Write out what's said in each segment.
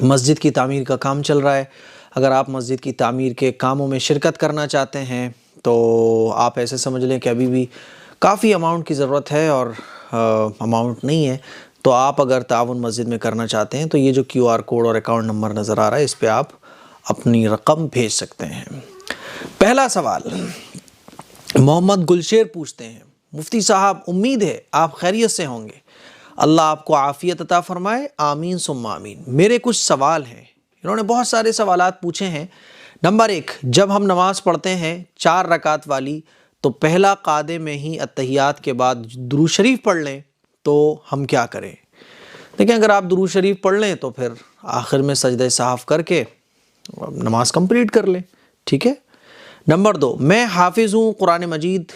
مسجد کی تعمیر کا کام چل رہا ہے، اگر آپ مسجد کی تعمیر کے کاموں میں شرکت کرنا چاہتے ہیں تو آپ ایسے سمجھ لیں کہ ابھی بھی کافی اماؤنٹ کی ضرورت ہے اور اماؤنٹ نہیں ہے، تو آپ اگر تعاون مسجد میں کرنا چاہتے ہیں تو یہ جو QR کوڈ اور اکاؤنٹ نمبر نظر آ رہا ہے اس پہ آپ اپنی رقم بھیج سکتے ہیں۔ پہلا سوال محمد گلشیر پوچھتے ہیں، مفتی صاحب امید ہے آپ خیریت سے ہوں گے، اللہ آپ کو عافیت عطا فرمائے، آمین ثم آمین۔ میرے کچھ سوال ہیں، انہوں نے بہت سارے سوالات پوچھے ہیں۔ نمبر 1، جب ہم نماز پڑھتے ہیں 4 رکعت والی تو پہلا قعدے میں ہی اتحیات کے بعد درود شریف پڑھ لیں تو ہم کیا کریں؟ دیکھیں، اگر آپ درود شریف پڑھ لیں تو پھر آخر میں سجدہ سہو کر کے نماز کمپلیٹ کر لیں، ٹھیک ہے۔ نمبر 2، میں حافظ ہوں، قرآن مجید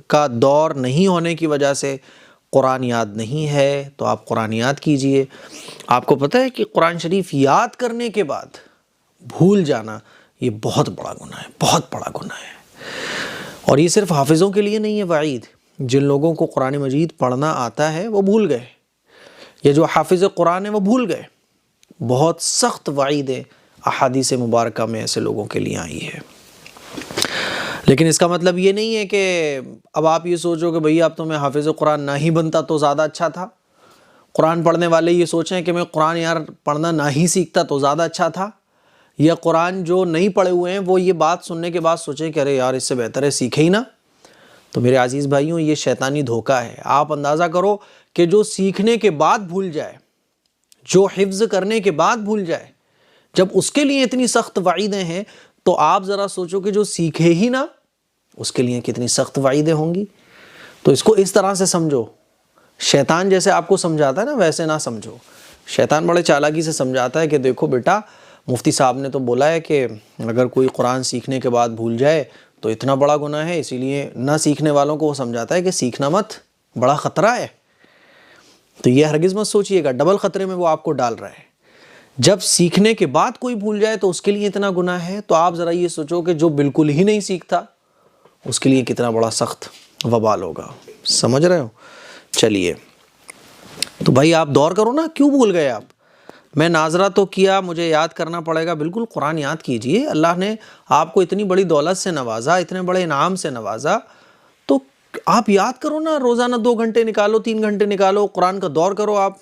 کا دور نہیں ہونے کی وجہ سے قرآن یاد نہیں ہے تو آپ قرآن یاد کیجئے۔ آپ کو پتہ ہے کہ قرآن شریف یاد کرنے کے بعد بھول جانا یہ بہت بڑا گناہ ہے، بہت بڑا گناہ ہے، اور یہ صرف حافظوں کے لیے نہیں ہے وعید، جن لوگوں کو قرآن مجید پڑھنا آتا ہے وہ بھول گئے، یہ جو حافظ قرآن ہے وہ بھول گئے، بہت سخت وعیدیں احادیث مبارکہ میں ایسے لوگوں کے لیے آئی ہے۔ لیکن اس کا مطلب یہ نہیں ہے کہ اب آپ یہ سوچو کہ بھئی اب تو میں حافظ قرآن نہ ہی بنتا تو زیادہ اچھا تھا۔ قرآن پڑھنے والے یہ سوچیں کہ میں قرآن یار پڑھنا نہ ہی سیکھتا تو زیادہ اچھا تھا، یا قرآن جو نہیں پڑھے ہوئے ہیں وہ یہ بات سننے کے بعد سوچیں کہ ارے یار اس سے بہتر ہے سیکھے ہی نا۔ تو میرے عزیز بھائیوں، یہ شیطانی دھوکہ ہے۔ آپ اندازہ کرو کہ جو سیکھنے کے بعد بھول جائے، جو حفظ کرنے کے بعد بھول جائے، جب اس کے لیے اتنی سخت وعیدیں ہیں تو آپ ذرا سوچو کہ جو سیکھے ہی نہ اس کے لیے کتنی سخت وعیدیں ہوں گی۔ تو اس کو اس طرح سے سمجھو، شیطان جیسے آپ کو سمجھاتا ہے نا ویسے نہ سمجھو۔ شیطان بڑے چالاکی سے سمجھاتا ہے کہ دیکھو بیٹا، مفتی صاحب نے تو بولا ہے کہ اگر کوئی قرآن سیکھنے کے بعد بھول جائے تو اتنا بڑا گناہ ہے، اسی لیے نہ سیکھنے والوں کو وہ سمجھاتا ہے کہ سیکھنا مت، بڑا خطرہ ہے۔ تو یہ ہرگز مت سوچئے گا، ڈبل خطرے میں وہ آپ کو ڈال رہا ہے۔ جب سیکھنے کے بعد کوئی بھول جائے تو اس کے لیے اتنا گناہ ہے، تو آپ ذرا یہ سوچو کہ جو بالکل ہی نہیں سیکھتا اس کے لیے کتنا بڑا سخت وبال ہوگا۔ سمجھ رہے ہو؟ چلیے، تو بھائی آپ دور کرو نا، کیوں بھول گئے آپ؟ میں ناظرہ تو کیا، مجھے یاد کرنا پڑے گا، بالکل قرآن یاد کیجئے۔ اللہ نے آپ کو اتنی بڑی دولت سے نوازا، اتنے بڑے انعام سے نوازا، تو آپ یاد کرو نا، روزانہ 2 گھنٹے نکالو، 3 گھنٹے نکالو، قرآن کا دور کرو آپ۔